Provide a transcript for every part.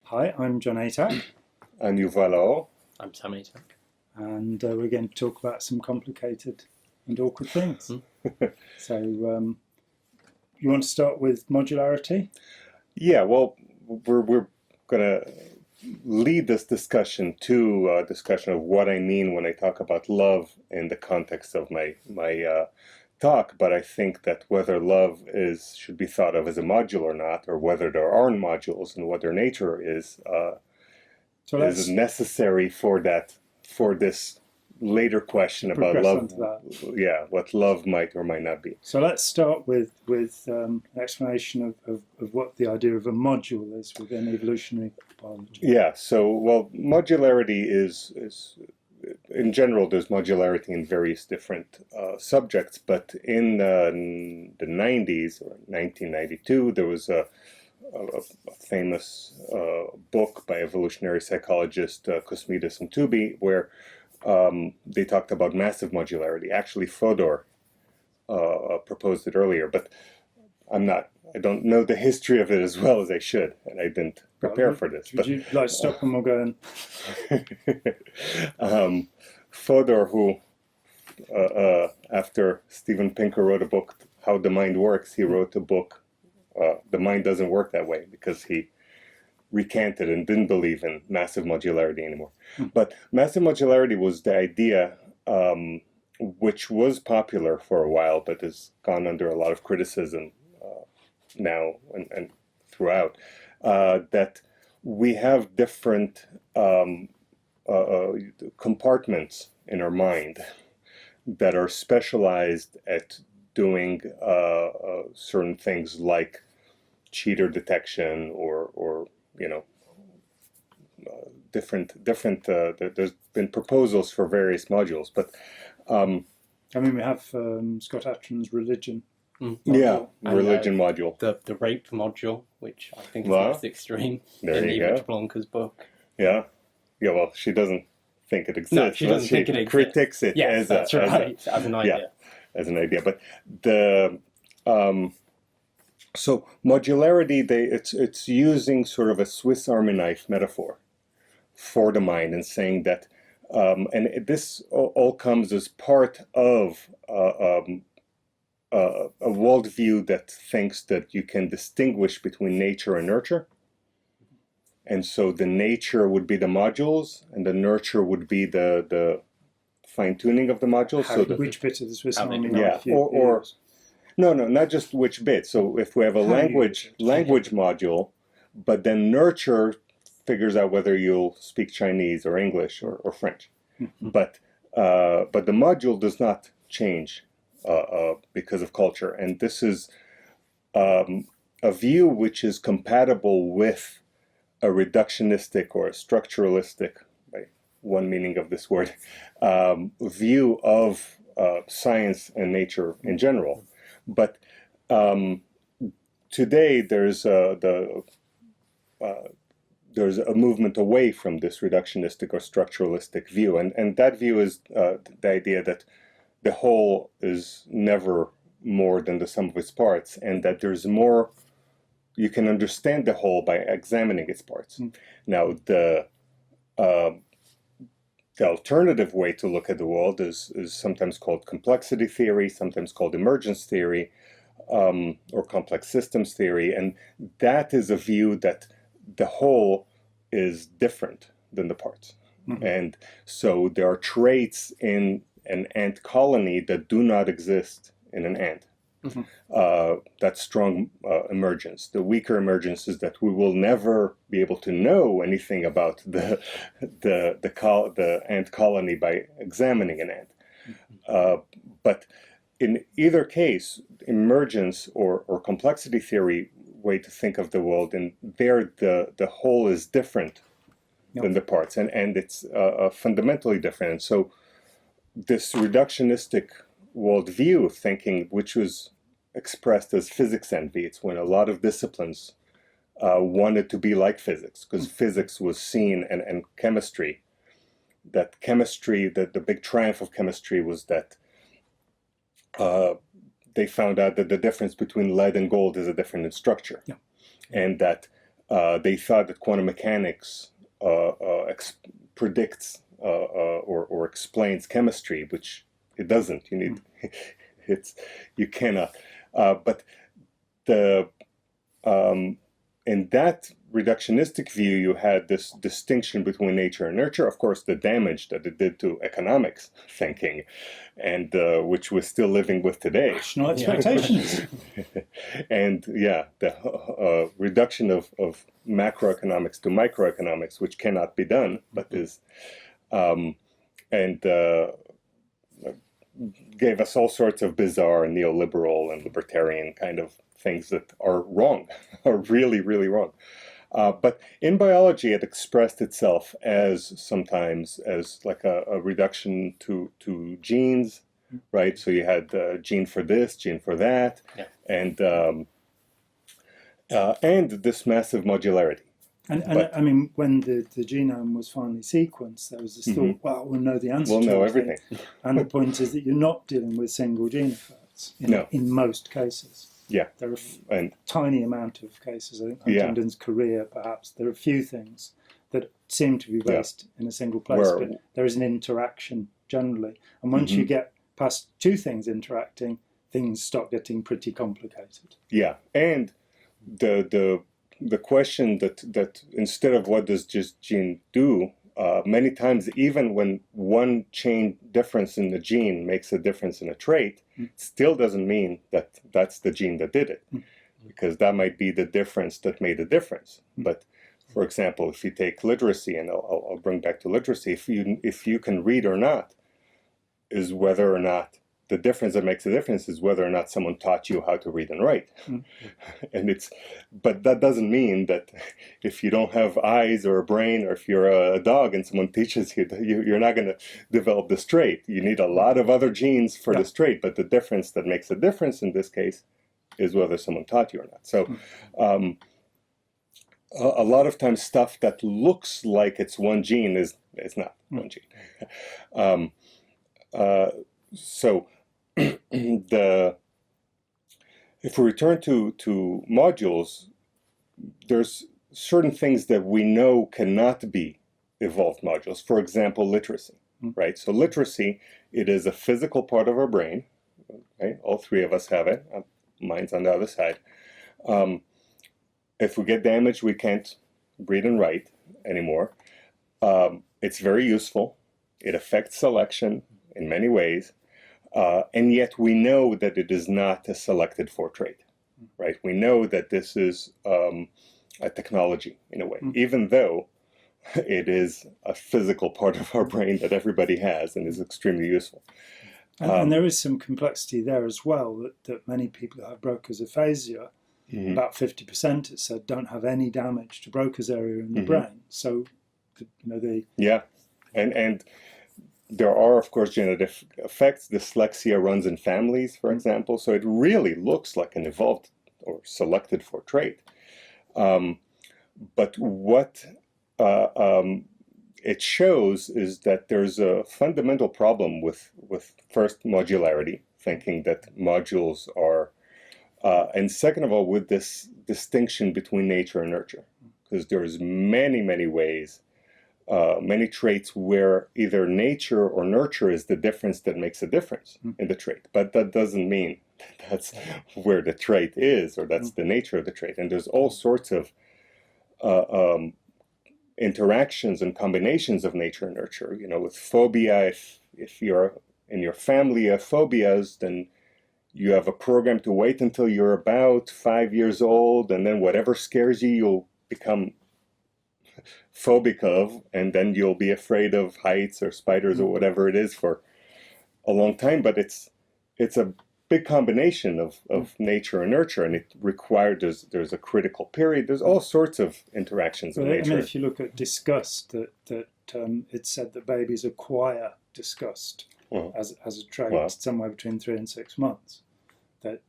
Hi, I'm Jon and Sam. I'm Yuval Laor. I'm Sam. And we're going to talk about some complicated and awkward things. So, you want to start with modularity? Yeah, well, we're going to lead this discussion to a discussion of what I mean when I talk about love in the context of my talk. But I think that whether love should be thought of as a module or not, or whether there are modules and what their nature is necessary for this later question about love. Yeah, what love might or might not be. So let's start with an explanation of what the idea of a module is within evolutionary biology. Yeah, so, well, modularity is in general, there's modularity in various different subjects, but in the 90s, or 1992, there was a famous book by evolutionary psychologist Cosmides and Tooby, where they talked about massive modularity. Actually, Fodor proposed it earlier, but I don't know the history of it as well as I should, and I didn't prepare for this. Would you like to stop and we'll go in? Fodor, who after Steven Pinker wrote a book, How the Mind Works, he wrote a book, The Mind Doesn't Work That Way, because he recanted and didn't believe in massive modularity anymore. But massive modularity was the idea which was popular for a while, but has gone under a lot of criticism now and throughout, that we have different compartments in our mind that are specialized at doing certain things like cheater detection or different there's been proposals for various modules, but we have Scott Atran's religion. Yeah, religion module. The rape module, which I think is the most extreme in Eva Blanca's book. Yeah, well, she doesn't think it exists. No, she doesn't think it exists. Critiques it as an idea. Yeah, as an idea. But the so modularity, it's using sort of a Swiss Army knife metaphor for the mind, and saying that, and this all comes as part of a worldview that thinks that you can distinguish between nature and nurture. And so the nature would be the modules, and the nurture would be the fine-tuning of the modules. Which bit of the Swiss Army knife? Yeah, or no, not just which bit. So if we have a language module, but then nurture figures out whether you'll speak Chinese or English or French. But the module does not change because of culture. And this is a view which is compatible with a reductionistic or a structuralistic, by one meaning of this word, view of science and nature in general. But today there's a movement away from this reductionistic or structuralistic view, and that view is the idea that the whole is never more than the sum of its parts, and that there's more. You can understand the whole by examining its parts. Now, the alternative way to look at the world is sometimes called complexity theory, sometimes called emergence theory, or complex systems theory, and that is a view that the whole is different than the parts. And so there are traits in an ant colony that do not exist in an ant. That strong emergence. The weaker emergence is that we will never be able to know anything about the ant colony by examining an ant. But in either case, emergence or complexity theory way to think of the world, and there the whole is different than the parts, and it's fundamentally different. And so this reductionistic worldview thinking, which was expressed as physics envy, it's when a lot of disciplines wanted to be like physics, because physics was seen, and chemistry, that the big triumph of chemistry was that they found out that the difference between lead and gold is a different in structure, and that they thought that quantum mechanics predicts or explains chemistry, which it doesn't. You need you cannot. But the in that reductionistic view, you had this distinction between nature and nurture. Of course, the damage that it did to economics thinking, and which we're still living with today. Rational expectations. And the reduction of macroeconomics to microeconomics, which cannot be done, but is, gave us all sorts of bizarre neoliberal and libertarian kind of things that are wrong, are really, really wrong. But in biology, it expressed itself as sometimes as like a reduction to genes, right? So you had gene for this, gene for that, and this massive modularity. And I mean, when the genome was finally sequenced, there was this thought, well, we'll know the answer we'll to know everything. And the point is that you're not dealing with single gene effects in most cases. Yeah. There are a tiny amount of cases. I think Huntington's career, perhaps, there are a few things that seem to be based in a single place, but there is an interaction generally. And once you get past two things interacting, things start getting pretty complicated. Yeah, and the question that instead of what does just gene do, many times even when one chain difference in the gene makes a difference in a trait, still doesn't mean that that's the gene that did it, because that might be the difference that made a difference. But for example, if you take literacy, and I'll bring back to literacy, if you can read or not, is whether or not the difference that makes a difference is whether or not someone taught you how to read and write. And but that doesn't mean that if you don't have eyes or a brain, or if you're a dog and someone teaches you, you're not going to develop this trait. You need a lot of other genes for this trait, but the difference that makes a difference in this case is whether someone taught you or not. So a lot of times stuff that looks like it's one gene is not one gene. So if we return to modules, there's certain things that we know cannot be evolved modules. For example, literacy, right? So literacy, it is a physical part of our brain, right? All three of us have it. Mine's on the other side. If we get damaged, we can't read and write anymore. It's very useful. It affects selection in many ways. And yet we know that it is not a selected for trait, right? We know that this is a technology in a way, even though it is a physical part of our brain that everybody has and is extremely useful. And there is some complexity there as well, that many people who have Broca's aphasia, about 50% it said, don't have any damage to Broca's area in the brain. So, Yeah, and there are, of course, genetic effects. Dyslexia runs in families, for example, so it really looks like an evolved or selected for trait. But what it shows is that there's a fundamental problem with first, modularity, thinking that modules are, and second of all, with this distinction between nature and nurture, because there's many, many ways, many traits where either nature or nurture is the difference that makes a difference in the trait. But that doesn't mean that's where the trait is, or that's the nature of the trait. And there's all sorts of interactions and combinations of nature and nurture. With phobia, if you're in your family of phobias, then you have a program to wait until you're about 5 years old, and then whatever scares you, you'll become phobic of, and then you'll be afraid of heights or spiders or whatever it is for a long time. But it's a big combination of nature and nurture, and it requires there's a critical period. There's all sorts of interactions in nature. I mean, if you look at disgust, that it's said that babies acquire disgust as a trait somewhere between 3 and 6 months. That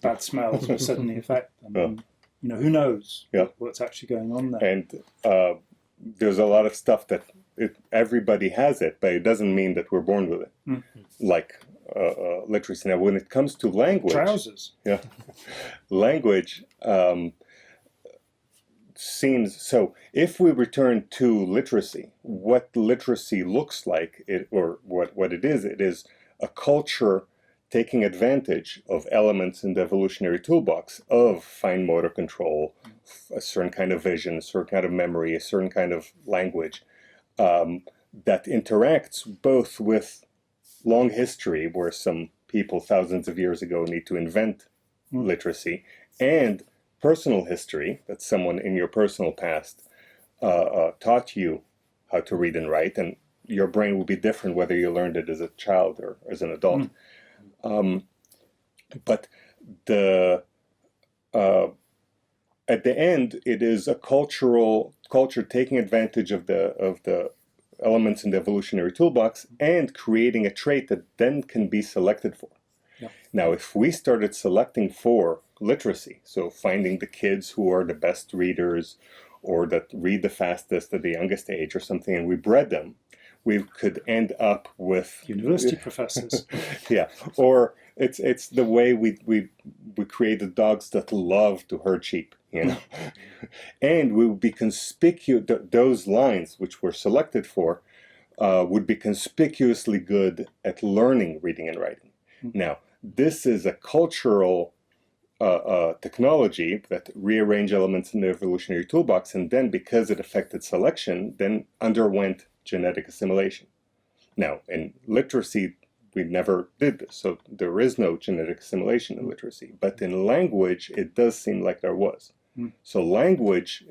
bad smells will suddenly affect them. And, who knows what's actually going on there. And there's a lot of stuff that everybody has it, but it doesn't mean that we're born with it. Like literacy. Now, when it comes to language, trousers. Language. seems so. If we return to literacy, what literacy looks like, or what it is a culture taking advantage of elements in the evolutionary toolbox of fine motor control, a certain kind of vision, a certain kind of memory, a certain kind of language, that interacts both with long history, where some people thousands of years ago need to invent literacy, and personal history, that someone in your personal past taught you how to read and write, and your brain will be different whether you learned it as a child or as an adult. But at the end, it is a culture taking advantage of the elements in the evolutionary toolbox and creating a trait that then can be selected for. Yeah. Now, if we started selecting for literacy, so finding the kids who are the best readers or that read the fastest at the youngest age or something, and we bred them, we could end up with university professors. Yeah, or it's the way we created dogs that love to herd sheep, you know, and we would be conspicuous. Those lines which were selected for would be conspicuously good at learning reading and writing. Now, this is a cultural technology that rearranged elements in the evolutionary toolbox, and then because it affected selection, then underwent genetic assimilation. Now, in literacy, we never did this, so there is no genetic assimilation in literacy. But in language, it does seem like there was. So language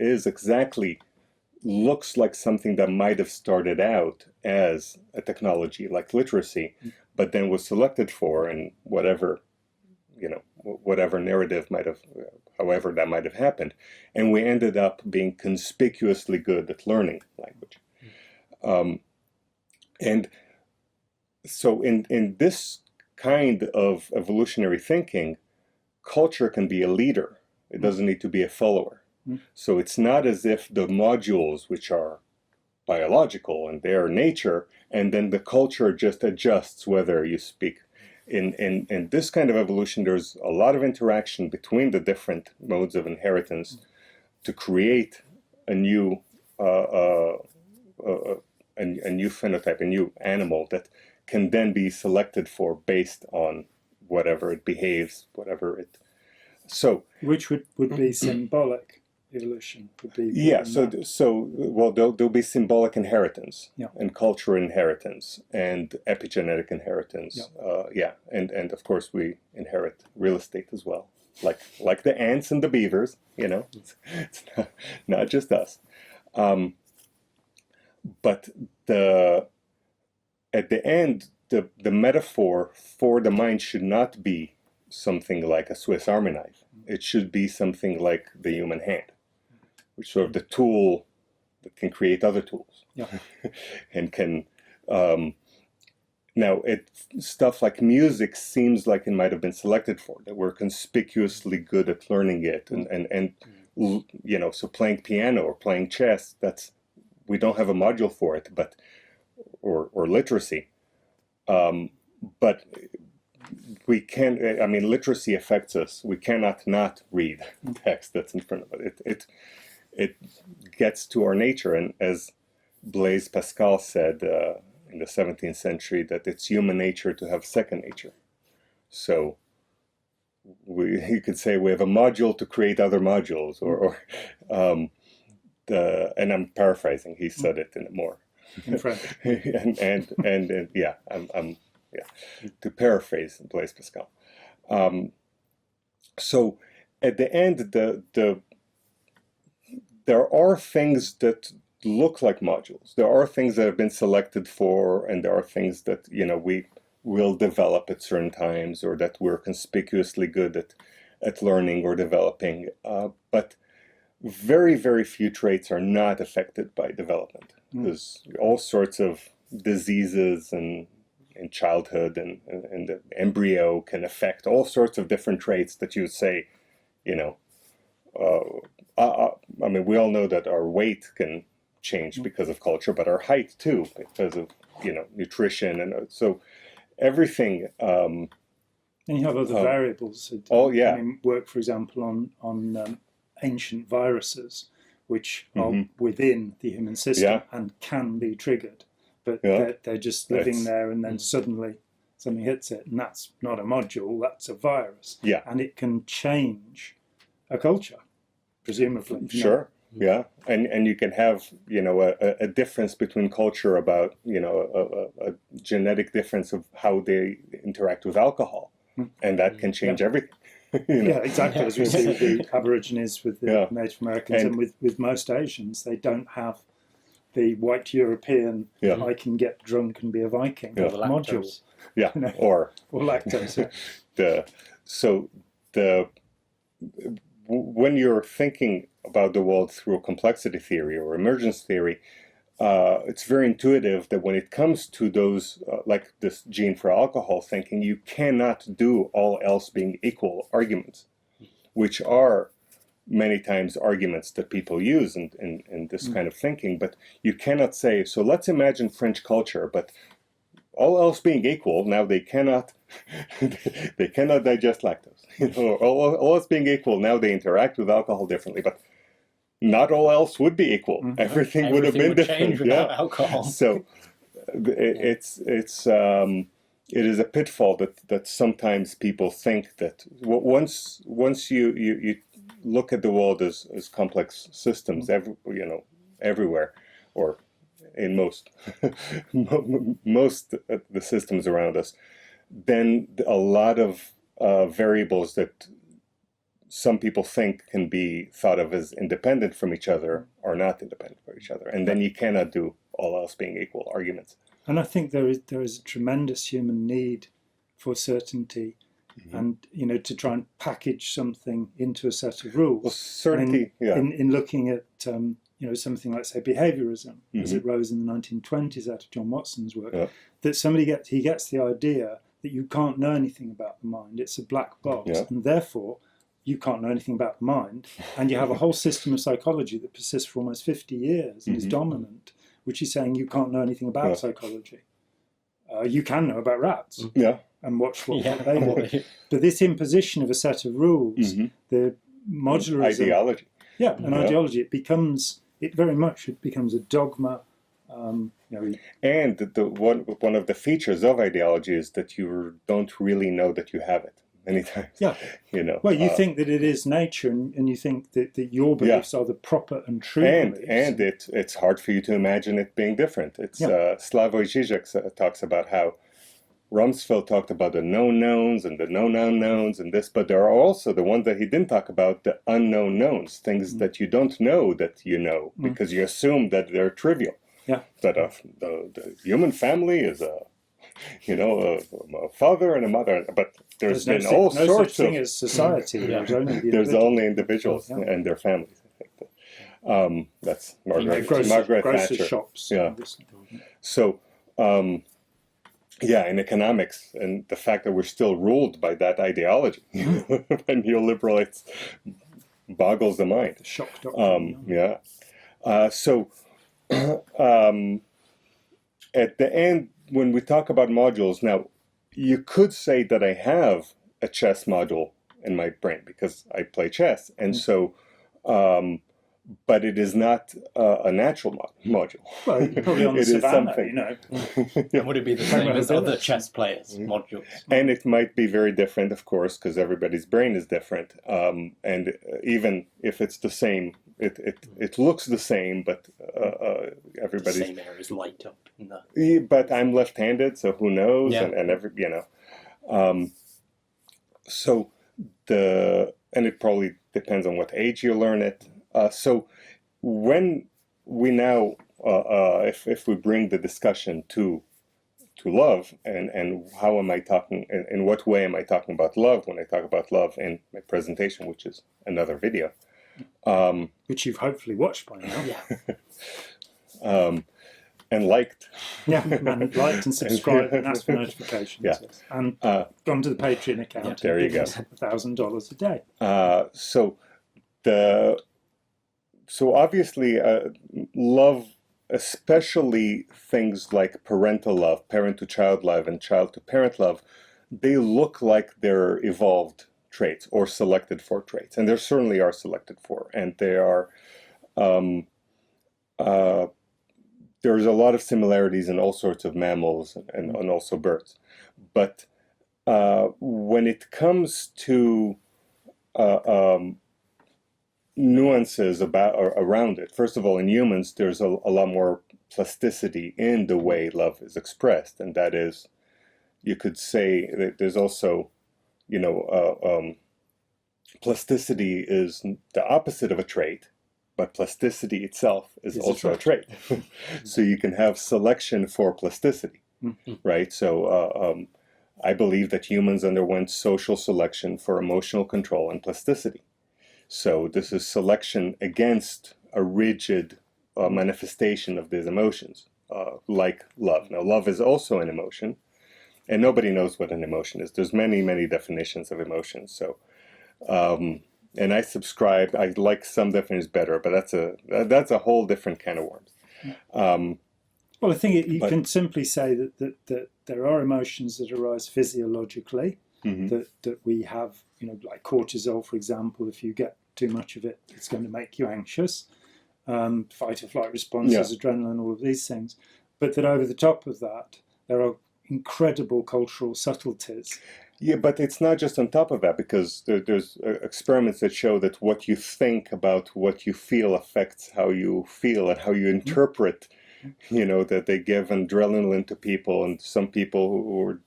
looks like something that might have started out as a technology like literacy, but then was selected for, and whatever narrative might have, however that might have happened, and we ended up being conspicuously good at learning language. And so in this kind of evolutionary thinking, culture can be a leader. It doesn't need to be a follower. So it's not as if the modules, which are biological in their nature, and then the culture just adjusts whether you speak. In this kind of evolution, there's a lot of interaction between the different modes of inheritance to create a new phenotype, a new animal that can then be selected for based on whatever it behaves, whatever it. So which would be symbolic evolution would be. Yeah. Well, there'll be symbolic inheritance, yeah, and cultural inheritance and epigenetic inheritance. Yeah. And of course we inherit real estate as well, like the ants and the beavers. You know, it's not just us. But at the end, the metaphor for the mind should not be something like a Swiss Army knife. It should be something like the human hand, which is sort of the tool that can create other tools. Yeah. And can now stuff like music seems like it might have been selected for, that we're conspicuously good at learning it, and you know, so playing piano or playing chess, we don't have a module for it, but or literacy, but we can. I mean, literacy affects us. We cannot not read text that's in front of it. It gets to our nature, and as Blaise Pascal said in the 17th century, that it's human nature to have second nature. So you could say we have a module to create other modules, and I'm paraphrasing. He said it in a more in French. and yeah, I'm to paraphrase Blaise Pascal. So at the end, there are things that look like modules. There are things that have been selected for, and there are things that, you know, we will develop at certain times, or that we're conspicuously good at learning or developing. But very, very few traits are not affected by development. There's all sorts of diseases in childhood, and the embryo can affect all sorts of different traits that you would say, you know, I mean, we all know that our weight can change because of culture, but our height too, because of, you know, nutrition, and so everything. And you have other variables. Oh yeah. I mean, work, for example, on ancient viruses, which are within the human system and can be triggered, but they're just living there, and then suddenly something hits it, and that's not a module, that's a virus. Yeah. And it can change a culture, presumably. Sure. Yeah, and you can have, you know, a difference between culture about, you know, a genetic difference of how they interact with alcohol, and that can change everything. You know? Yeah, exactly. As we see with the Aborigines, with the Native Americans, and with most Asians, they don't have the white European, I can get drunk and be a Viking module. Yeah, you know? or lactose. When you're thinking about the world through complexity theory or emergence theory, it's very intuitive that when it comes to those, like this gene for alcohol thinking, you cannot do all else being equal arguments, which are many times arguments that people use in this kind of thinking. But you cannot say, so let's imagine French culture, but all else being equal, now they cannot they cannot digest lactose. You know, all else being equal, now they interact with alcohol differently. But not all else would be equal. Everything would have been different. Without alcohol. So it is a pitfall that sometimes people think that once you look at the world as complex systems, everywhere, or in most the systems around us, then a lot of variables that some people think can be thought of as independent from each other are not independent from each other, and then you cannot do all else being equal arguments. And I think there is a tremendous human need for certainty, and to try and package something into a set of rules. Well, certainty, in looking at something like, say, behaviorism, as it rose in the 1920s out of John Watson's work, that somebody gets the idea that you can't know anything about the mind. It's a black box, and therefore you can't know anything about the mind. And you have a whole system of psychology that persists for almost 50 years and is dominant, which is saying you can't know anything about psychology. You can know about rats and watch what they do. But this imposition of a set of rules, the modularism, ideology. Ideology, it very much becomes a dogma. And one of the features of ideology is that you don't really know that you have it many times. Well, you think that it is nature, and you think that your beliefs are the proper and true beliefs. And it's hard for you to imagine it being different. It's Slavoj Žižek talks about how Rumsfeld talked about the known knowns and the known unknowns and this, but there are also the ones that he didn't talk about, the unknown knowns, things that you don't know that you know, because you assume that they're trivial. That the human family is a father and a mother, but there's been all sorts of... No such thing as society. There's only individuals and their families. I think that's Margaret Thatcher. Shops. So, in economics, and the fact that we're still ruled by that ideology, and neoliberal, boggles the mind. Shock doctrine. So, at the end, when we talk about modules, now, you could say that I have a chess module in my brain because I play chess, and so, but it is not a natural module. Well, you're probably on the savannah, Would it be the same as other chess players' modules? And it might be very different, of course, because everybody's brain is different. And even if it's the same, it looks the same, but everybody's... The same areas light up. But I'm left-handed, so who knows? And it probably depends on what age you learn it. So when we now, if we bring the discussion to love, and how am I talking, in what way am I talking about love when I talk about love in my presentation, which is another video. Which you've hopefully watched by now. And liked. And liked and subscribed and asked for notifications. And gone to the Patreon account. There you go. $1,000 a day. So obviously, love, especially things like parental love, parent-to-child love, and child-to-parent love, they look like they're evolved traits or selected for traits. And there certainly are selected for. And they are there's a lot of similarities in all sorts of mammals and also birds. But when it comes to nuances around it, first of all, in humans, there's a lot more plasticity in the way love is expressed. And that is, you could say that there's also, plasticity is the opposite of a trait, but plasticity itself is also a trait. So you can have selection for plasticity, right? So I believe that humans underwent social selection for emotional control and plasticity. So this is selection against a rigid manifestation of these emotions, like love. Now, love is also an emotion, and nobody knows what an emotion is. There's many, many definitions of emotions. So, and I subscribe. I like some definitions better, but that's a whole different can of worms. Well, I think you can simply say that there are emotions that arise physiologically, that we have, like cortisol, for example. If you get too much of it, it's going to make you anxious. Fight or flight responses, adrenaline, all of these things. But that over the top of that, there are incredible cultural subtleties. Yeah, but it's not just on top of that, because there's experiments that show that what you think about what you feel affects how you feel and how you interpret, that they give adrenaline to people, and some people who were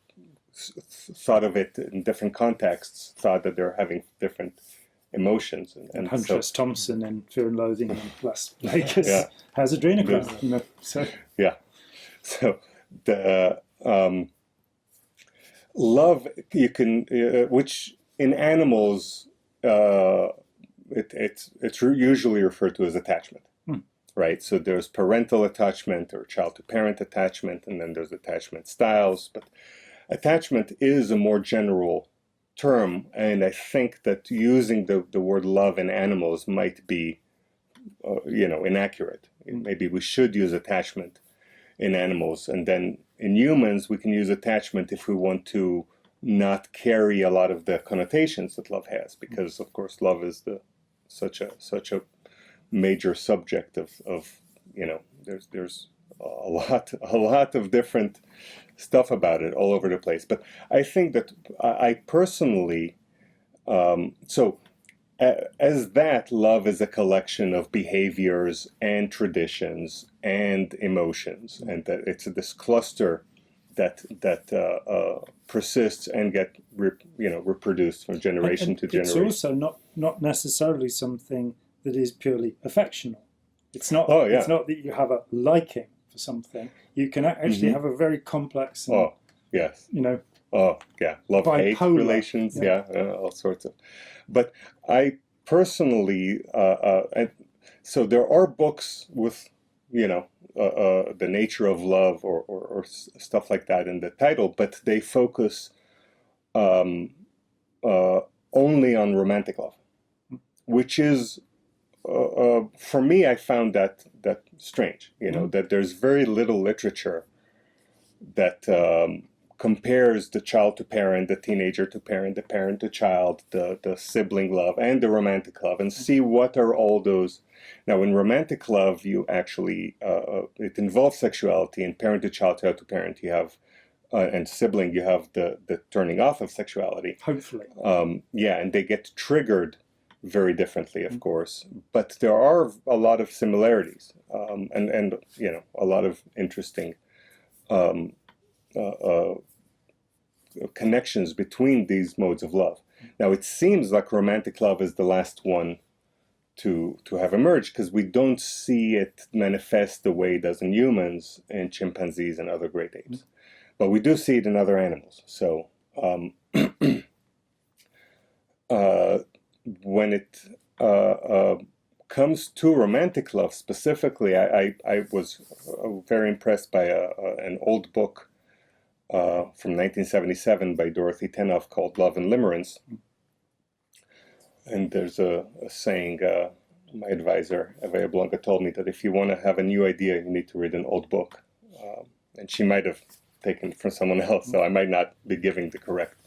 thought of it in different contexts thought that they're having different emotions. And Huntress Thompson in Fear and Loathing in Las Vegas has adrenochrome. So the love, you can, which in animals, it's usually referred to as attachment, right? So there's parental attachment or child-to-parent attachment, and then there's attachment styles. But attachment is a more general term, and I think that using the word love in animals might be, inaccurate. Maybe we should use attachment in animals, and then in humans we can use attachment if we want to not carry a lot of the connotations that love has, because of course love is such a major subject of there's a lot of different stuff about it all over the place. But I think that I personally, as that, love is a collection of behaviors and traditions and emotions, and that it's this cluster that persists and get reproduced from generation to generation. It's also not necessarily something that is purely affectional. It's not. It's not that you have a liking for something. You can actually have a very complex. And, love-hate relations. All sorts of. But I personally, so there are books with, the nature of love or stuff like that in the title, but they focus only on romantic love, which is, for me, I found that strange. That there's very little literature that compares the child to parent, the teenager to parent, the parent to child, the sibling love, and the romantic love, and see what are all those. Now, in romantic love, you actually, it involves sexuality, and parent to child to parent, you have, and sibling, you have the turning off of sexuality. Hopefully. And they get triggered very differently, of course, but there are a lot of similarities, and a lot of interesting connections between these modes of love. Now, it seems like romantic love is the last one to have emerged, because we don't see it manifest the way it does in humans and chimpanzees and other great apes, but we do see it in other animals. So when it comes to romantic love specifically, I was very impressed by an old book from 1977 by Dorothy Tenoff called Love and Limerence. And there's a saying, my advisor, Eva Blanca, told me that if you want to have a new idea, you need to read an old book. And she might have taken it from someone else, so I might not be giving the correct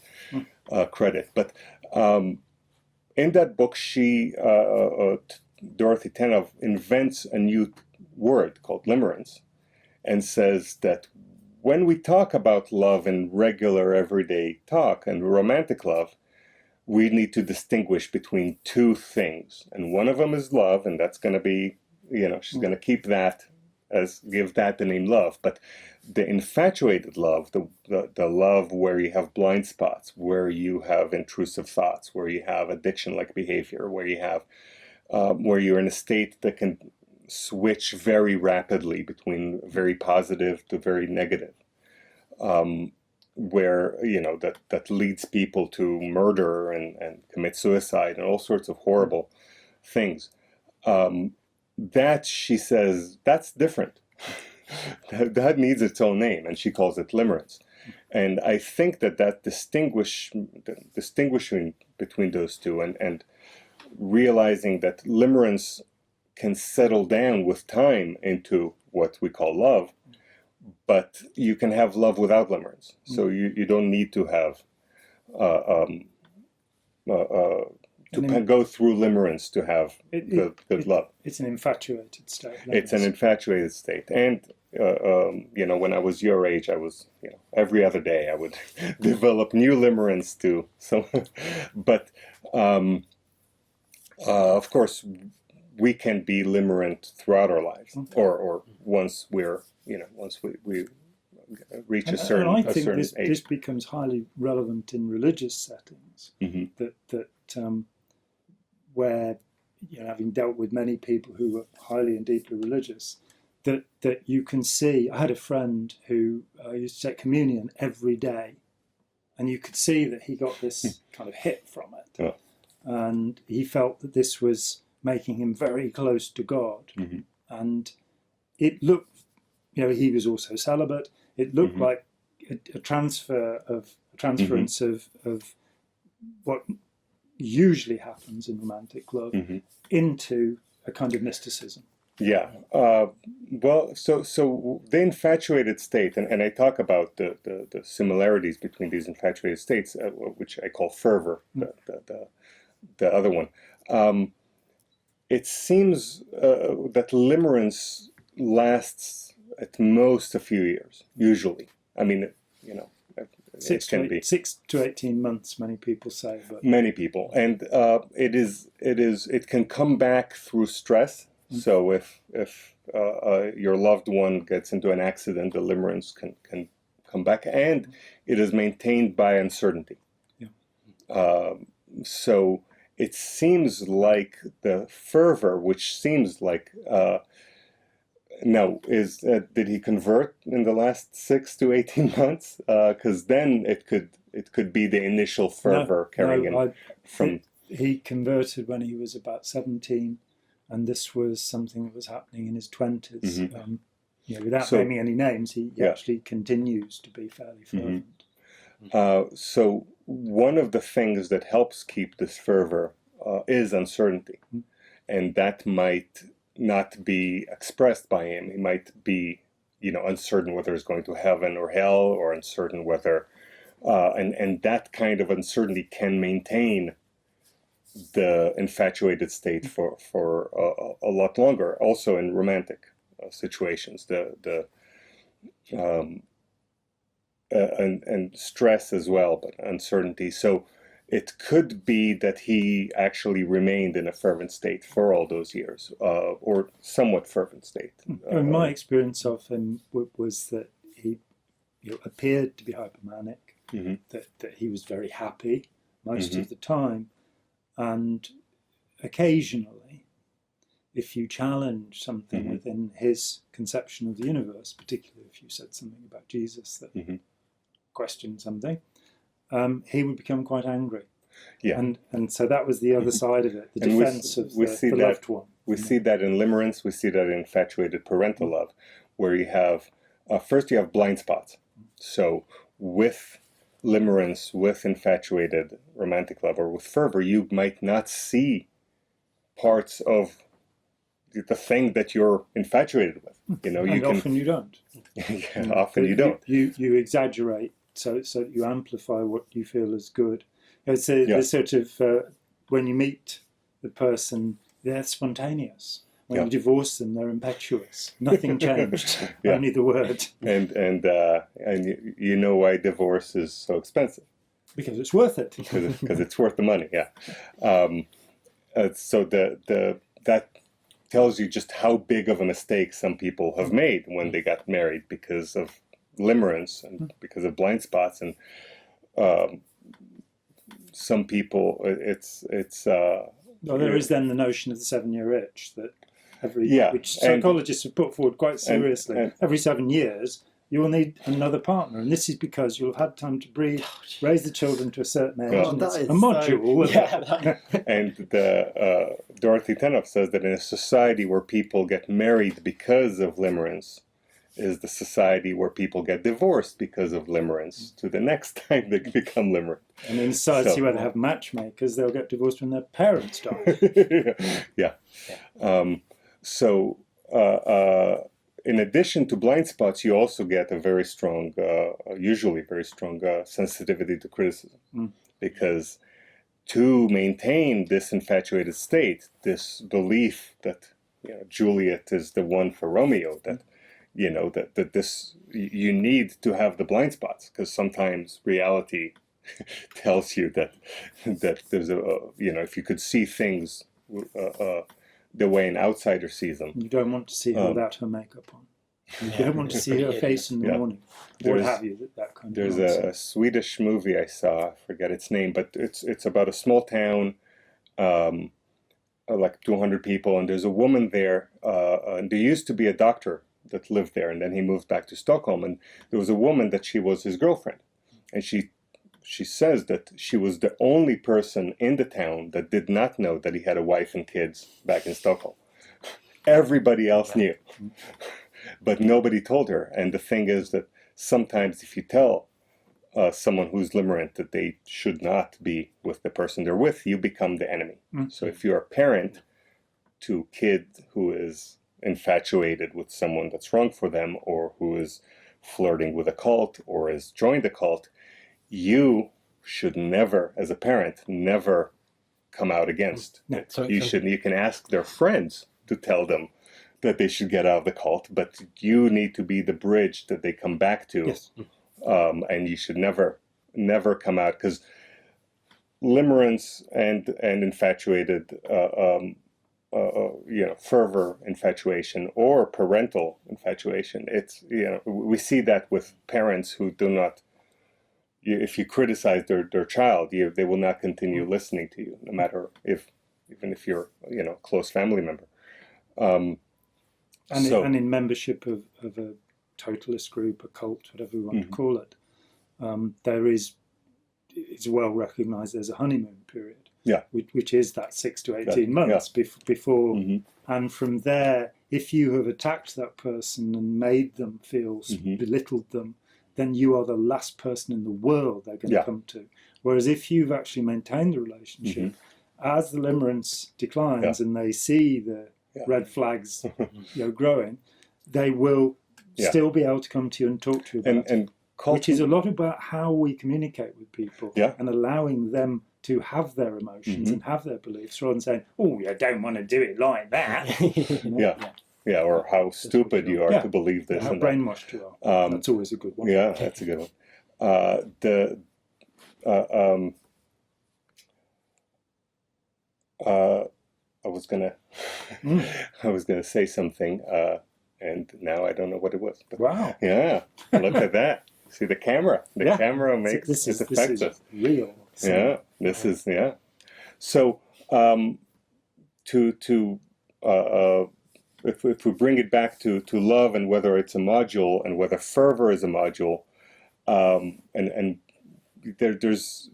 credit. But in that book, she Dorothy Tennov invents a new word called limerence and says that when we talk about love in regular everyday talk and romantic love, we need to distinguish between two things. And one of them is love, and that's going to be, she's going to keep that give that the name love. But the infatuated love, the love where you have blind spots, where you have intrusive thoughts, where you have addiction-like behavior, where you have, where you're in a state that can switch very rapidly between very positive to very negative, where that leads people to murder and commit suicide and all sorts of horrible things. That, she says, that's different. that needs its own name, and she calls it limerence. And I think that distinguishing between those two and realizing that limerence can settle down with time into what we call love, but you can have love without limerence. So you don't need to have go through limerence to have good love. It's an infatuated state. It's an infatuated state. And, when I was your age, I was, every other day I would develop new limerence too. So, but, of course, we can be limerent throughout our lives, or once we're, once we reach a certain age. I think this becomes highly relevant in religious settings. That where, having dealt with many people who were highly and deeply religious, that you can see. I had a friend who used to take communion every day, and you could see that he got this kind of hit from it, and he felt that this was making him very close to God. And it looked, he was also celibate. It looked like a transference of what usually happens in romantic love into a kind of mysticism. Yeah. Well, so the infatuated state, and I talk about the similarities between these infatuated states, which I call fervor, the other one. It seems that limerence lasts at most a few years, usually. I mean, 6 to 18 months, many people say. But many people, and it can come back through stress. So if your loved one gets into an accident, the limerence can come back, and it is maintained by uncertainty. So it seems like the fervor, which seems like did he convert in the last 6 to 18 months? Because then it could be the initial fervor he converted when he was about 17, and this was something that was happening in his 20s. Without naming any names, he actually continues to be fairly fervent. So one of the things that helps keep this fervor is uncertainty, and that might not be expressed by him. He might be, uncertain whether he's going to heaven or hell, or uncertain whether, and that kind of uncertainty can maintain the infatuated state for a lot longer. Also in romantic situations, and stress as well, but uncertainty. So it could be that he actually remained in a fervent state for all those years, or somewhat fervent state. My experience of him was that he appeared to be hypomanic, that he was very happy most of the time, and occasionally, if you challenge something within his conception of the universe, particularly if you said something about Jesus that questioned something, he would become quite angry. Yeah. And so that was the other side of it, the defense of the loved one. We see that in limerence, we see that in infatuated parental love, where you have, first you have blind spots. So with limerence, with infatuated romantic love, or with fervor, you might not see parts of the thing that you're infatuated with. Often you don't. Often you don't. You exaggerate so that you amplify what you feel is good. It's the sort of when you meet the person they're spontaneous. When you divorce them, they're impetuous. Nothing changed, only the word. And you know why divorce is so expensive? Because it's worth it. Because it's worth the money. So that tells you just how big of a mistake some people have made when they got married because of limerence and because of blind spots. And some people, there is then the notion of the 7-year itch that which psychologists have put forward quite seriously. Every 7 years, you will need another partner, and this is because you'll have had time to breed, raise the children to a certain age. And it's a module. And Dorothy Tenoff says that in a society where people get married because of limerence is the society where people get divorced because of limerence to the next time they become limerent. And in society where they have matchmakers, they'll get divorced when their parents die. So, in addition to blind spots, you also get a very strong, usually very strong sensitivity to criticism. Because to maintain this infatuated state, this belief that Juliet is the one for Romeo, that that this you need to have the blind spots, because sometimes reality tells you that there's if you could see things the way an outsider sees them. You don't want to see her without her makeup on. You don't want to see her face in the morning. What have you, that kind of There's nonsense. a Swedish movie I saw, I forget its name, but it's about a small town, like 200 people, and there's a woman there, and there used to be a doctor that lived there, and then he moved back to Stockholm, and there was a woman that she was his girlfriend, and she says that she was the only person in the town that did not know that he had a wife and kids back in Stockholm. Everybody else knew, but nobody told her. And the thing is that sometimes if you tell someone who's limerent that they should not be with the person they're with, you become the enemy. So if you're a parent to a kid who is infatuated with someone that's wrong for them, or who is flirting with a cult or has joined a cult, you should never, as a parent, never come out against. You can ask their friends to tell them that they should get out of the cult, but you need to be the bridge that they come back to. And you should never come out, because limerence and infatuated fervor infatuation or parental infatuation, it's we see that with parents who do not, if you criticize their child, they will not continue listening to you, no matter even if you're a close family member. And in membership of a totalist group, a cult, whatever we want to call it, it's well recognized there's a honeymoon period, which is that 6 to 18 months before, and from there, if you have attacked that person and made them feel, belittled them, then you are the last person in the world they're going to come to. Whereas if you've actually maintained the relationship, as the limerence declines and they see the red flags growing, they will still be able to come to you and talk to you about it. Which is a lot about how we communicate with people and allowing them to have their emotions and have their beliefs, rather than saying, "Oh, you don't want to do it like that." Or how stupid you are to believe this. How and brainwashed you are. That's always a good one. Yeah, that's a good one. I was gonna say something, and now I don't know what it was. But wow! Yeah, look at that. See the camera. The camera makes it affects us. Real. So. This is So, if we bring it back to love and whether it's a module and whether fervor is a module, and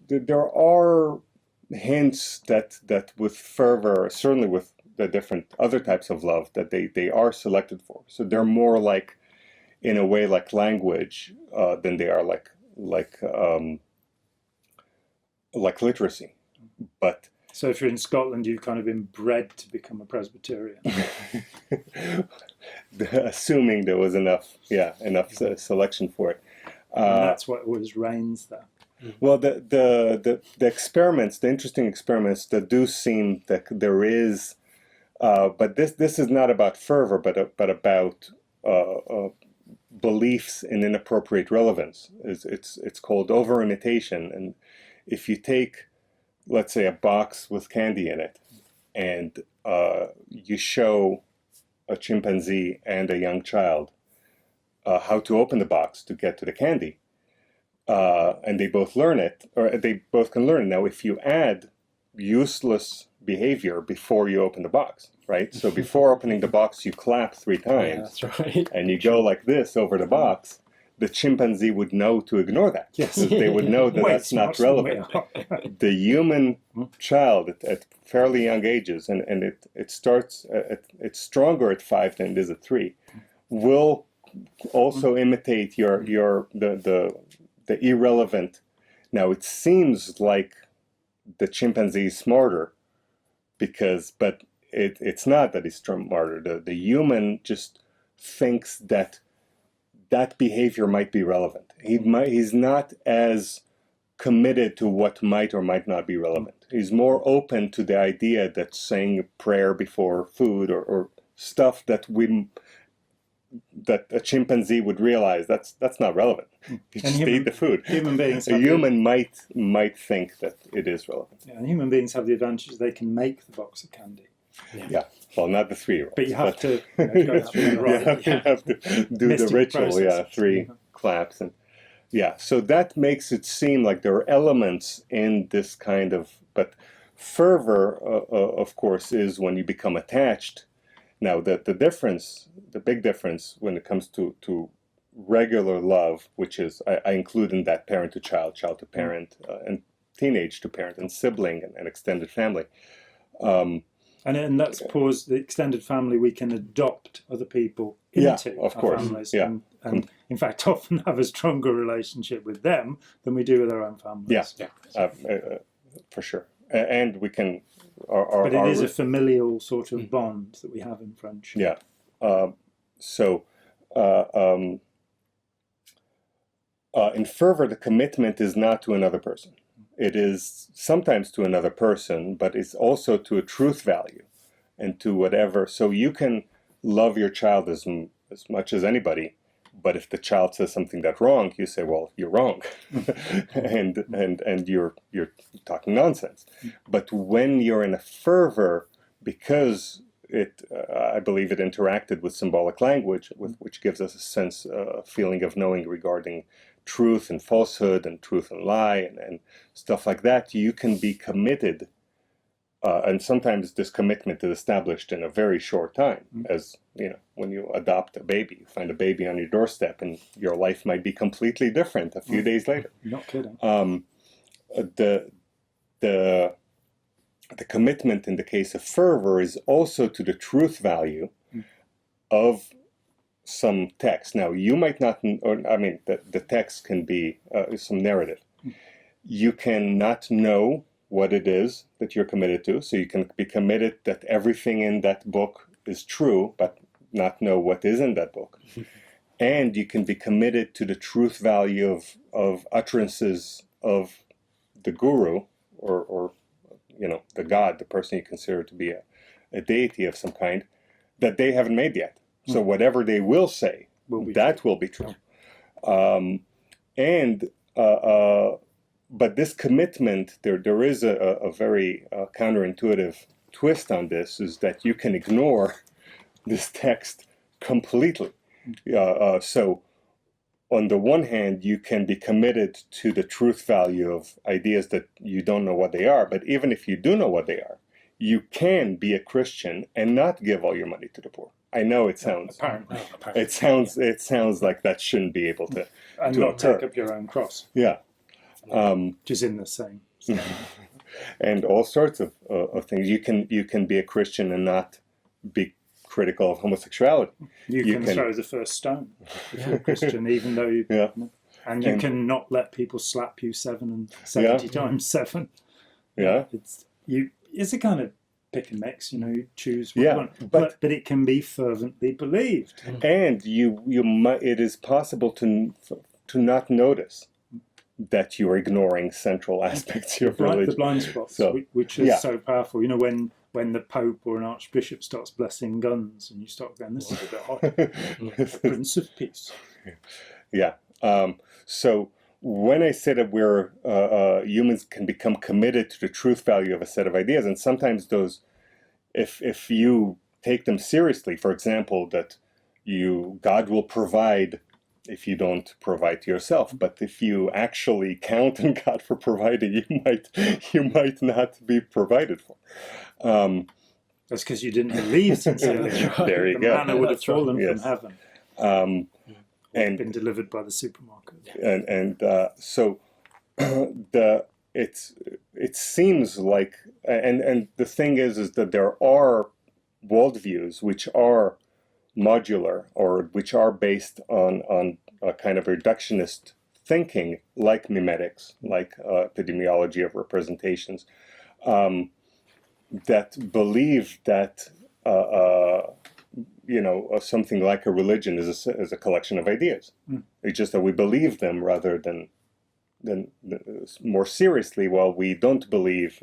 there are hints that with fervor, certainly with the different other types of love, that they are selected for. So they're more like, in a way, like language than they are like literacy. But so if you're in Scotland, you've kind of been bred to become a Presbyterian. Assuming there was enough selection for it. And that's what always reigns there. Well, the experiments, the interesting experiments that do seem that there is But this is not about fervor, but about beliefs in inappropriate relevance. It's called over-imitation. And if you take, let's say, a box with candy in it, and you show a chimpanzee and a young child how to open the box to get to the candy, and they both learn it, or they both can learn it. Now, if you add useless behavior before you open the box, right? So before opening the box, you clap 3 times. Yeah, that's right. And you go like this over the box. The chimpanzee would know to ignore that. Yes. They would know that that's not relevant. The human child at fairly young ages, and it starts, it's stronger at 5 than it is at 3, will also imitate the irrelevant. Now, it seems like the chimpanzee is smarter, but it's not that he's smarter. The human just thinks that behavior might be relevant. He's not as committed to what might or might not be relevant. He's more open to the idea that saying a prayer before food or stuff that a chimpanzee would realize that's not relevant. You just eat the food. Human beings. A human might think that it is relevant. Yeah, and human beings have the advantage they can make the box of candy. Yeah. Well, not the 3-year-olds. But you have to go through the right. You have to do Mystic the ritual. process. Yeah, 3 claps and so that makes it seem like there are elements in this kind of. But fervor, of course, is when you become attached. Now, the big difference when it comes to regular love, which is, I include in that parent to child, child to parent, and teenage to parent, and sibling and extended family. And that's the extended family, we can adopt other people into our families. Yeah. And in fact, often have a stronger relationship with them than we do with our own families. Yeah. For sure. And we can. But it is a familial sort of bond that we have in friendship. Yeah. In fervor, the commitment is not to another person. It is sometimes to another person, but it's also to a truth value and to whatever. So you can love your child as much as anybody, but if the child says something that's wrong, you say, well, you're wrong. and you're talking nonsense. But when you're in a fervor, because I believe it interacted with symbolic language, which gives us a sense, a feeling of knowing regarding truth and falsehood and truth and lie and stuff like that, you can be committed. And sometimes this commitment is established in a very short time. As when you adopt a baby, you find a baby on your doorstep, and your life might be completely different a few days later. You're not kidding. The commitment in the case of fervor is also to the truth value of some text. Now, you might not, the text can be some narrative. You cannot know what it is that you're committed to, so you can be committed that everything in that book is true, but not know what is in that book. And you can be committed to the truth value of utterances of the guru or the God, the person you consider to be a deity of some kind, that they haven't made yet. So whatever they will say, will be true. But this commitment, there is a very counterintuitive twist on this, is that you can ignore this text completely. So on the one hand, you can be committed to the truth value of ideas that you don't know what they are, but even if you do know what they are, you can be a Christian and not give all your money to the poor. I know it sounds. Apparently. It sounds like that shouldn't be able to. And to not occur. take up your own cross. Yeah. Which is in the same. And all sorts of things. You can be a Christian and not be critical of homosexuality. You can throw the first stone if you're a Christian, even though you. Yeah. And you can not let people slap you 70 times 7. Yeah. It's a kind of pick and mix, you choose what you want. But it can be fervently believed. And it is possible to not notice that you're ignoring central aspects of your religion. The blind spots, which is so powerful. When when the Pope or an Archbishop starts blessing guns, and you start going, this is a bit hot. The Prince of Peace. Yeah. So when I say that we're humans can become committed to the truth value of a set of ideas, and sometimes those, if you take them seriously, for example, that God will provide if you don't provide to yourself, but if you actually count on God for providing, you might not be provided for. That's because you didn't believe sincerely. There you go. The manna would have fallen from heaven. And been delivered by the supermarket. So it seems like, and the thing is that there are worldviews which are modular, or which are based on a kind of reductionist thinking, like mimetics, like epidemiology of representations, that believe that something like a religion is a collection of ideas. It's just that we believe them rather than more seriously, while we don't believe,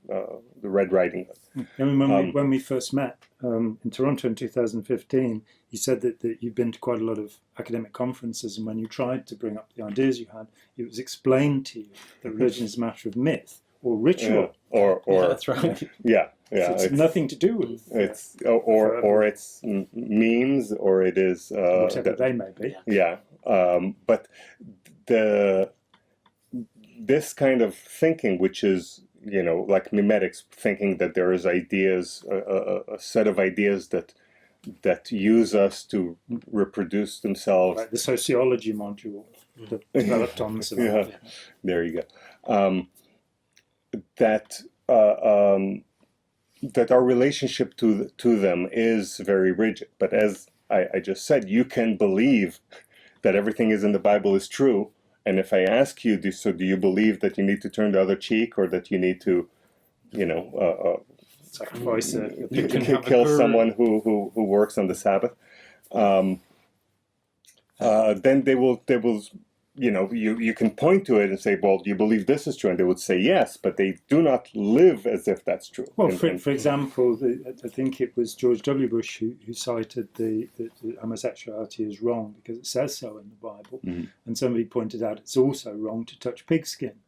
the Red Riding Hood. When we first met in Toronto in 2015, you said that you'd been to quite a lot of academic conferences, and when you tried to bring up the ideas you had, it was explained to you that religion is a matter of myth or ritual. Or that's right. Yeah. So it's nothing to do with it's or it's memes, or it is whatever they may be. Yeah, but this kind of thinking, which is like mimetics, thinking that there is ideas, a set of ideas that use us to reproduce themselves. Like the sociology module that developed on this. Yeah, there you go. That our relationship to them is very rigid. But as I just said, you can believe that everything is in the Bible is true. And if I ask you, do you believe that you need to turn the other cheek, or that you need to, sacrifice kill someone who works on the Sabbath? Then they will. You can point to it and say, well, do you believe this is true? And they would say yes, but they do not live as if that's true. Well, for example, I think it was George W. Bush who cited the homosexuality as wrong because it says so in the Bible. And somebody pointed out it's also wrong to touch pigskin.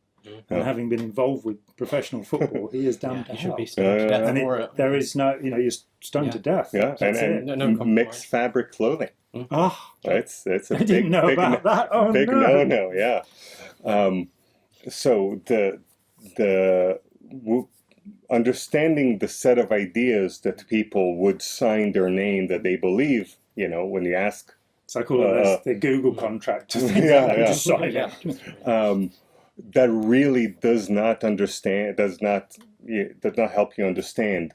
And having been involved with professional football, he is damned to hell. Be stoned to death and there is no, you're stoned to death. Yeah, and mixed fabric clothing. It's a I didn't know about that. Oh, big no. Yeah. So the understanding the set of ideas that people would sign their name that they believe, when you ask. It's like all of this, the Google contract. That really does not help you understand.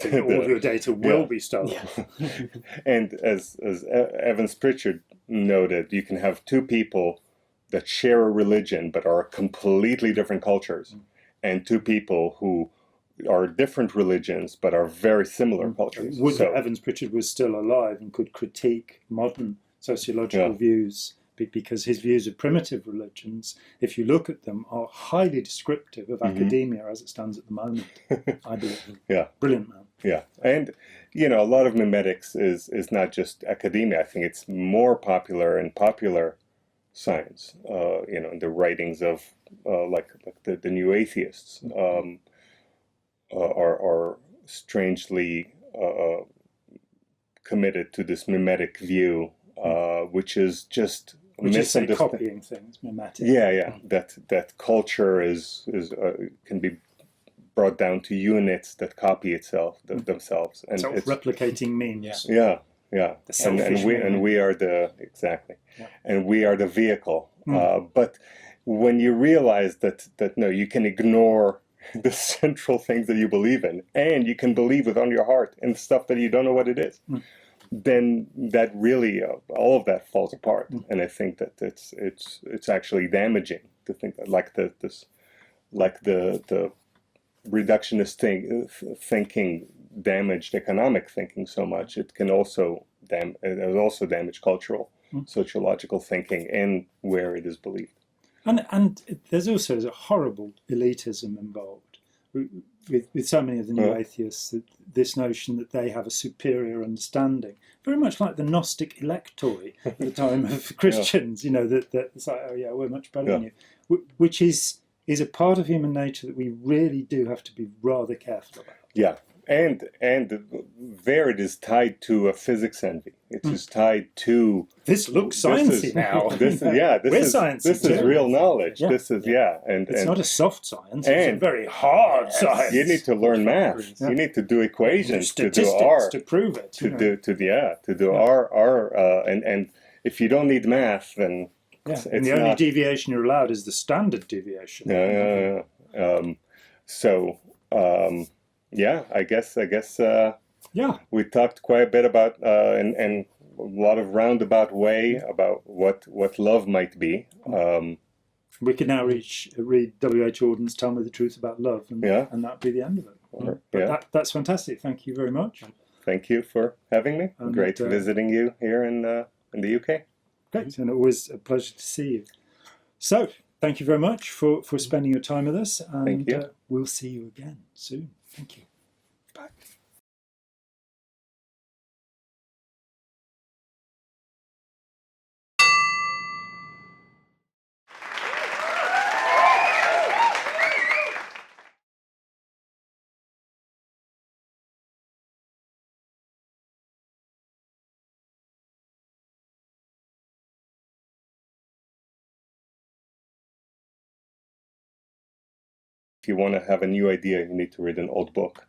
All your data will be stolen. And as Evans Pritchard noted, you can have two people that share a religion but are completely different cultures, and two people who are different religions but are very similar cultures. Would Evans Pritchard was still alive and could critique modern sociological views, because his views of primitive religions, if you look at them, are highly descriptive of academia as it stands at the moment, I believe. Yeah. Brilliant man. Yeah. And, a lot of mimetics is not just academia. I think it's more popular in popular science, in the writings of, like the new atheists are strangely committed to this mimetic view, which is just... Which is say copying things, mimetic. Yeah. That culture can be brought down to units that copy themselves, and self-replicating memes. Yeah. And we are and we are the vehicle. But when you realize that no, you can ignore the central things that you believe in, and you can believe with all your heart in stuff that you don't know what it is. Then that really all of that falls apart, and I think that it's actually damaging to think that the reductionist thinking damaged economic thinking so much. It can also damage cultural, sociological thinking, and where it is believed. And there's also a horrible elitism involved, with so many of the new atheists, that this notion that they have a superior understanding, very much like the Gnostic electoi at the time of Christians, that it's like, oh yeah, we're much better than you, which is a part of human nature that we really do have to be rather careful about. Yeah. And there it is tied to a physics envy. It is tied to this looks sciencey now. This is real knowledge. Yeah. This is and it's not a soft science. It's a very hard science. You need to learn math. You need to do equations to do R to prove it. To do R and if you don't need math, then and the only deviation you're allowed is the standard deviation. I guess. We talked quite a bit about and a lot of roundabout way about what love might be. We can now read W.H. Auden's "Tell Me the Truth About Love," and that'd be the end of it. But that's fantastic. Thank you very much. Thank you for having me. And, great visiting you here in the UK. Great, and always a pleasure to see you. So, thank you very much for spending your time with us, and we'll see you again soon. Thank you. Bye. If you want to have a new idea, you need to read an old book.